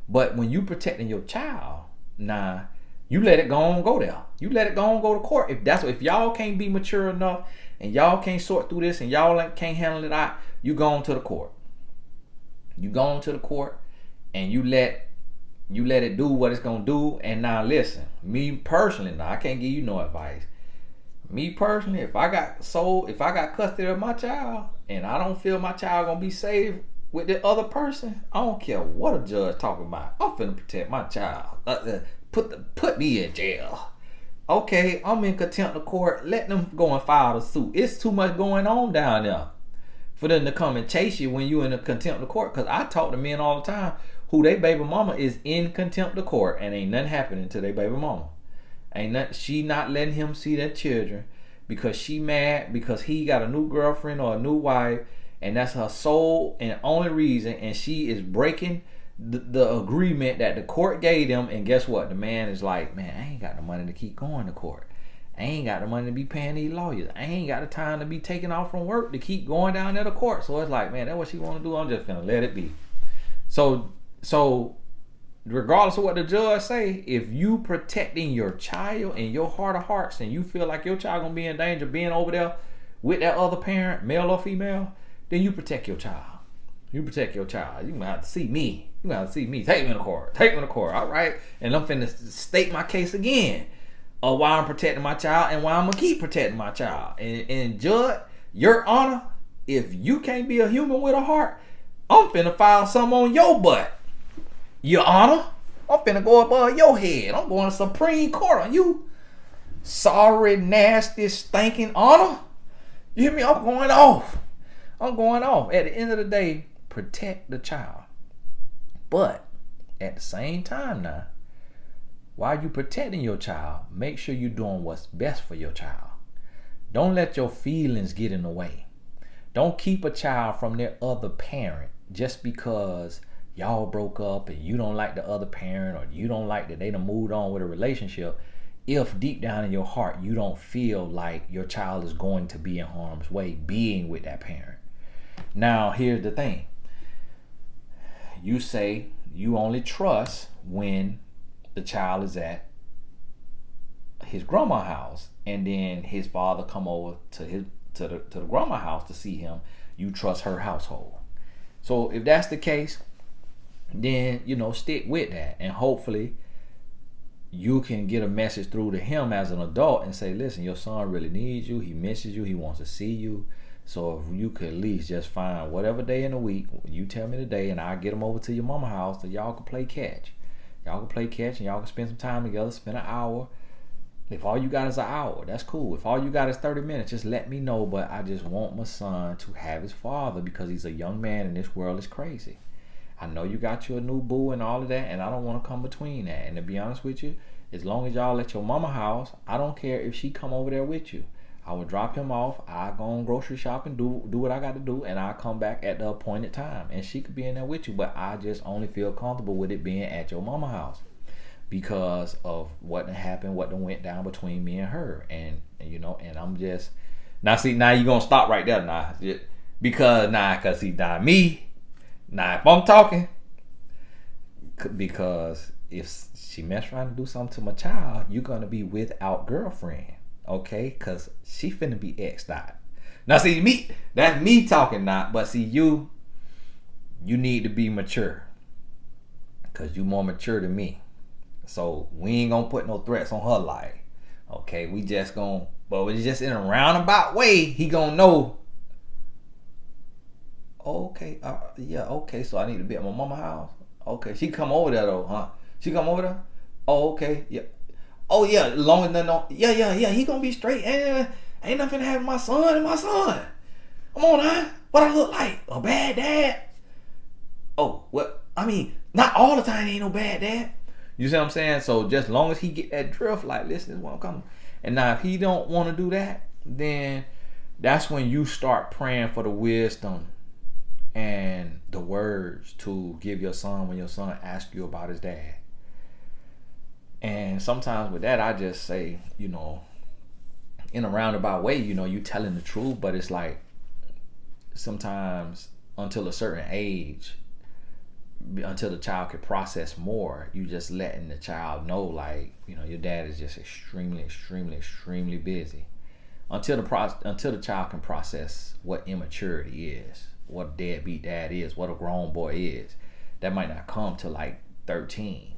But when you protecting your child, you let it go there. You let it go to court. If y'all can't be mature enough and y'all can't sort through this and y'all can't handle it out, you go on to the court. You go on to the court and you let it do what it's gonna do. And now listen, me personally, I can't give you no advice. Me personally, if I got custody of my child and I don't feel my child gonna be saved with the other person, I don't care what a judge talking about. I'm finna protect my child. Put me in jail. Okay, I'm in contempt of court. Let them go and file the suit. It's too much going on down there for them to come and chase you when you in a contempt of court. Because I talk to men all the time who they baby mama is in contempt of court and ain't nothing happening to their baby mama. She not letting him see their children because she mad because he got a new girlfriend or a new wife, and that's her sole and only reason, and she is breaking the agreement that the court gave them. And guess what? The man is like, man, I ain't got the money to keep going to court. I ain't got the money to be paying these lawyers. I ain't got the time to be taking off from work to keep going down there to court. So it's like, man, that's what she want to do. I'm just gonna let it be. So regardless of what the judge say, if you protecting your child in your heart of hearts and you feel like your child gonna be in danger being over there with that other parent, male or female, then you protect your child. You protect your child. You might have to see me. You might have to see me. Take me to court. Take me to court. All right. And I'm finna state my case again of why I'm protecting my child and why I'm gonna keep protecting my child. And judge, your honor, if you can't be a human with a heart, I'm finna file something on your butt. Your honor, I'm finna go above your head. I'm going to Supreme Court on you. Sorry, nasty, stinking honor. You hear me? I'm going off. At the end of the day, protect the child. But at the same time now, while you protecting your child, make sure you're doing what's best for your child. Don't let your feelings get in the way. Don't keep a child from their other parent just because y'all broke up and you don't like the other parent, or you don't like that they done moved on with a relationship, if deep down in your heart you don't feel like your child is going to be in harm's way being with that parent. Now, here's the thing. You say you only trust when the child is at his grandma's house, and then his father come over to the grandma's house to see him. You trust her household. So if that's the case, then stick with that, and hopefully you can get a message through to him as an adult and say, listen, your son really needs you. He misses you. He wants to see you. So if you could at least just find whatever day in the week, you tell me the day, and I'll get him over to your mama's house so y'all can play catch. Y'all can play catch and y'all can spend some time together, spend an hour. If all you got is an hour, that's cool. If all you got is 30 minutes, just let me know. But I just want my son to have his father, because he's a young man and this world is crazy. I know you got you a new boo and all of that, and I don't want to come between that. And to be honest with you, as long as y'all at your mama house, I don't care if she come over there with you. I will drop him off. I go on grocery shopping, do what I got to do, and I'll come back at the appointed time. And she could be in there with you, but I just only feel comfortable with it being at your mama house because of what happened, what went down between me and her. And and I'm just now you're gonna stop right there now, because me. Now, if I'm talking, because if she mess around and do something to my child, you're going to be without girlfriend, okay? Because she finna be X'd out. Now, see, that's me talking now, but see, you need to be mature, because you more mature than me. So, we ain't going to put no threats on her life, okay? We just but we just in a roundabout way, he going to know, okay, yeah, okay. So I need to be at my mama house. Okay, she come over there though, huh? She come over there. Oh, okay, yeah. Oh yeah, long as no, yeah. He gonna be straight. Ain't nothing to have my son and my son. Come on, huh? What I look like? A bad dad? Oh, what? I mean, not all the time. Ain't no bad dad. You see what I'm saying? So just long as he get that drift, like, listen, this is what I'm coming. And now if he don't want to do that, then that's when you start praying for the wisdom and the words to give your son when your son asks you about his dad. And sometimes with that, I just say, in a roundabout way, you telling the truth, but it's like sometimes until a certain age, until the child can process more, you just letting the child know, like, your dad is just extremely, extremely, extremely busy. Until the child can process what immaturity is, what a deadbeat dad is, what a grown boy is. That might not come to like 13,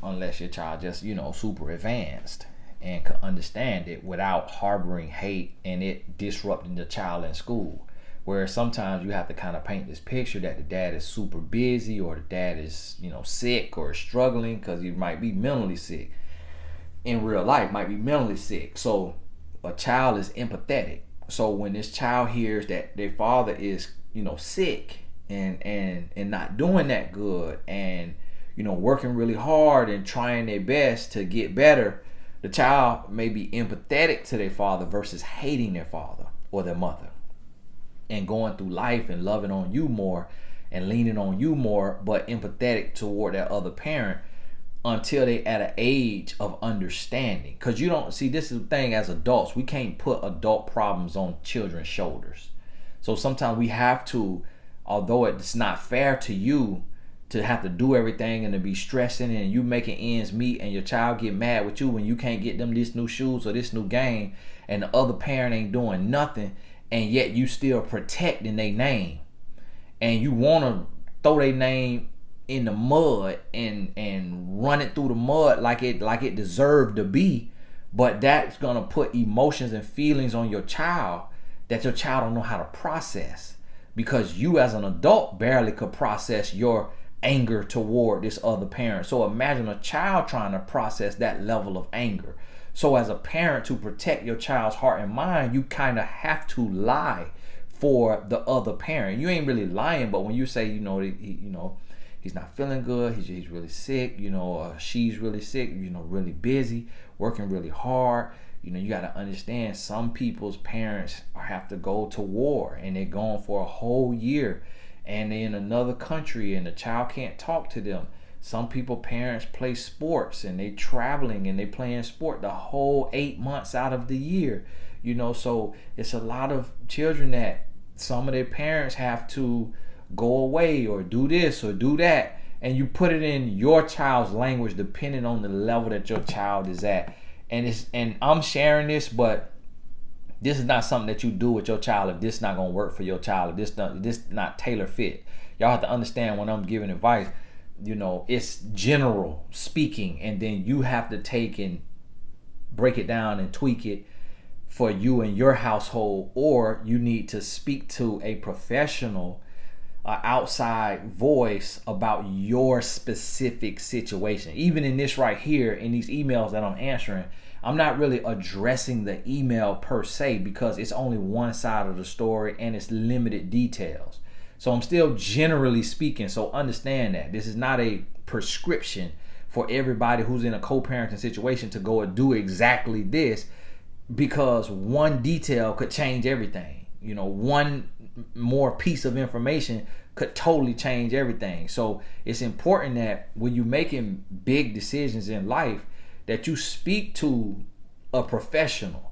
unless your child just super advanced and can understand it without harboring hate and it disrupting the child in school. Whereas sometimes you have to kind of paint this picture that the dad is super busy, or the dad is, sick or struggling, because he might be mentally sick. In real life, might be mentally sick. So a child is empathetic. So when this child hears that their father is, sick and not doing that good, and working really hard and trying their best to get better, the child may be empathetic to their father versus hating their father or their mother, and going through life and loving on you more and leaning on you more, but empathetic toward that other parent until they at an age of understanding. Because you don't see, this is the thing, as adults, we can't put adult problems on children's shoulders. So sometimes we have to, although it's not fair to you to have to do everything and to be stressing and you making ends meet, and your child get mad with you when you can't get them this new shoes or this new game, and the other parent ain't doing nothing, and yet you still protecting their name, and you want to throw their name in the mud and run it through the mud like it deserved to be. But that's gonna put emotions and feelings on your child that your child don't know how to process, because you as an adult barely could process your anger toward this other parent. So imagine a child trying to process that level of anger. So as a parent, to protect your child's heart and mind, you kind of have to lie for the other parent. You ain't really lying, but when you say, he's not feeling good, he's really sick, she's really sick, really busy, working really hard, you got to understand, some people's parents have to go to war and they're gone for a whole year and they're in another country and the child can't talk to them. Some people, parents play sports and they traveling and they playing sport the whole 8 months out of the year. So it's a lot of children that some of their parents have to go away or do this or do that. And you put it in your child's language depending on the level that your child is at. And I'm sharing this, but this is not something that you do with your child if this not gonna work for your child. If this not tailor fit. Y'all have to understand when I'm giving advice, it's general speaking, and then you have to take and break it down and tweak it for you and your household, or you need to speak to a professional, outside voice about your specific situation. Even in this right here, in these emails that I'm answering, I'm not really addressing the email per se, because it's only one side of the story and it's limited details. So I'm still generally speaking. So understand that this is not a prescription for everybody who's in a co-parenting situation to go and do exactly this, because one detail could change everything. One more piece of information could totally change everything. So it's important that when you're making big decisions in life, that you speak to a professional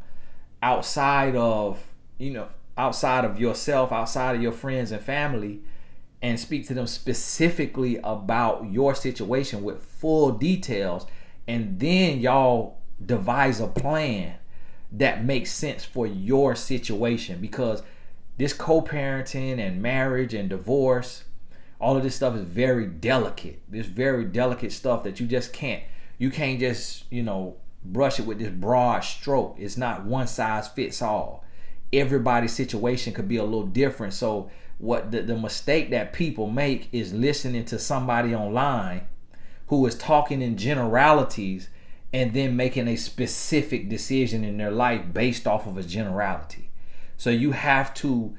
outside of yourself, outside of your friends and family, and speak to them specifically about your situation with full details, and then y'all devise a plan that makes sense for your situation. Because this co-parenting and marriage and divorce, all of this stuff is very delicate. This very delicate stuff that you can't just brush it with this broad stroke. It's not one size fits all. Everybody's situation could be a little different. So what the mistake that people make is listening to somebody online who is talking in generalities and then making a specific decision in their life based off of a generality. So you have to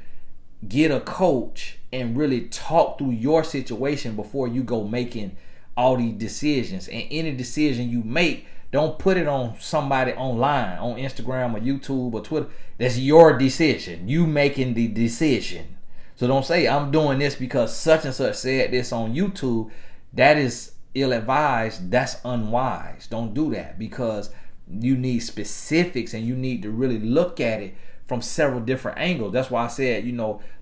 get a coach and really talk through your situation before you go making all these decisions. And any decision you make, don't put it on somebody online, on Instagram or YouTube or Twitter. That's your decision. You making the decision. So don't say, I'm doing this because such and such said this on YouTube. That is ill-advised. That's unwise. Don't do that, because you need specifics and you need to really look at it from several different angles. That's why I said,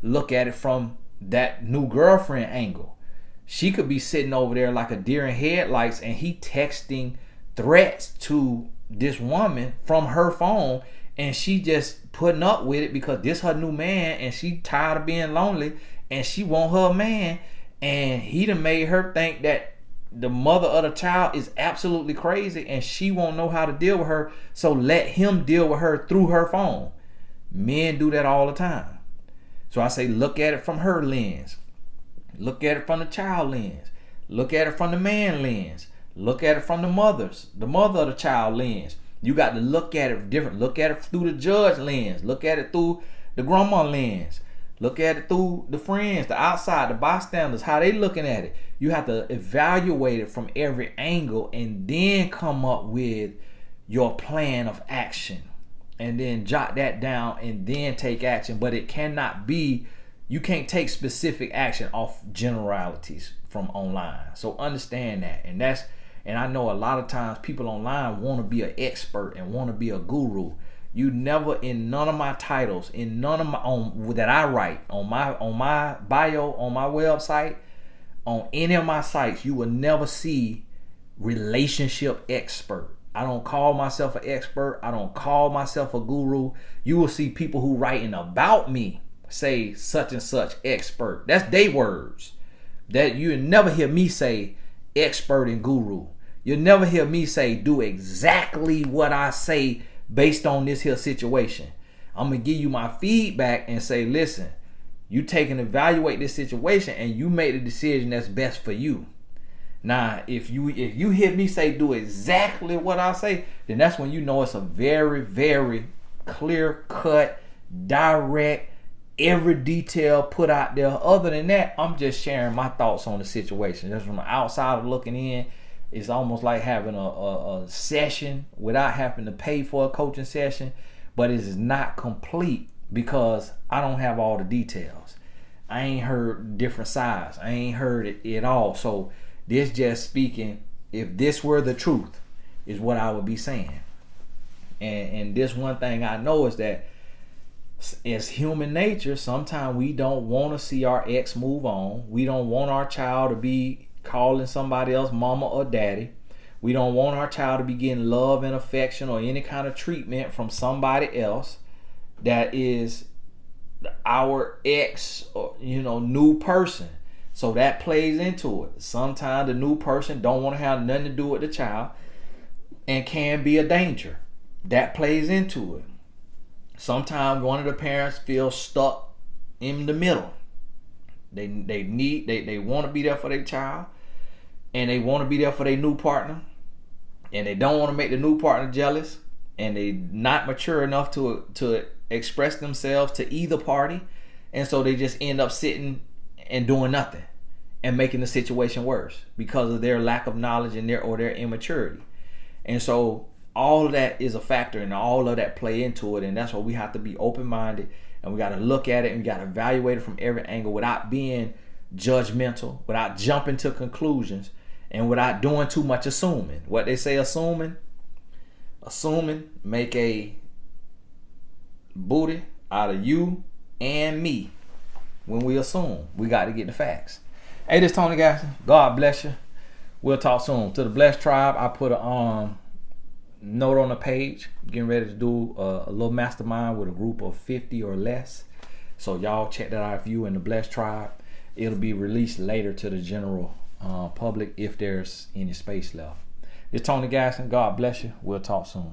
look at it from that new girlfriend angle. She could be sitting over there like a deer in headlights and he texting threats to this woman from her phone, and she just putting up with it because this her new man and she tired of being lonely and she want her man, and he done made her think that the mother of the child is absolutely crazy and she won't know how to deal with her, so let him deal with her through her phone. Men do that all the time. So I say, look at it from her lens. Look at it from the child lens. Look at it from the man lens. Look at it from the mother of the child lens. You got to look at it different. Look at it through the judge lens. Look at it through the grandma lens. Look at it through the friends, the outside, the bystanders, how they looking at it. You have to evaluate it from every angle and then come up with your plan of action. And then jot that down and then take action. But it cannot be, you can't take specific action off generalities from online. So understand that. And I know a lot of times people online want to be an expert and want to be a guru. You never, in none of my titles, in none of my that I write on my bio, on my website, on any of my sites, you will never see relationship expert. I don't call myself an expert. I don't call myself a guru. You will see people who writing about me say such and such expert. That's their words. That you'll never hear me say expert and guru. You'll never hear me say do exactly what I say based on this here situation. I'm going to give you my feedback and say, listen, you take and evaluate this situation and you make the decision that's best for you. Now, if you hear me say do exactly what I say, then that's when you know it's a very, very clear cut, direct, every detail put out there. Other than that, I'm just sharing my thoughts on the situation. Just from the outside looking in, it's almost like having a session without having to pay for a coaching session, but it is not complete because I don't have all the details. I ain't heard different sides. I ain't heard it all. So this just speaking, if this were the truth, is what I would be saying. And this one thing I know is that as human nature, sometimes we don't want to see our ex move on. We don't want our child to be calling somebody else mama or daddy. We don't want our child to be getting love and affection or any kind of treatment from somebody else that is our ex or new person. So that plays into it. Sometimes the new person don't want to have nothing to do with the child and can be a danger. That plays into it. Sometimes one of the parents feels stuck in the middle. They want to be there for their child and they want to be there for their new partner, and they don't want to make the new partner jealous, and they not mature enough to express themselves to either party, and so they just end up sitting and doing nothing and making the situation worse because of their lack of knowledge and their immaturity. And so all of that is a factor, and all of that play into it, and that's why we have to be open-minded, and we got to look at it and we got to evaluate it from every angle without being judgmental, without jumping to conclusions, and without doing too much assuming. What they say, assuming make a booty out of you and me. When we assume, we got to get the facts. Hey, this is Tony Gaston. God bless you. We'll talk soon. To the Blessed Tribe, I put a note on the page. Getting ready to do a little mastermind with a group of 50 or less. So y'all check that out if you in the Blessed Tribe. It'll be released later to the general public if there's any space left. This is Tony Gaston. God bless you. We'll talk soon.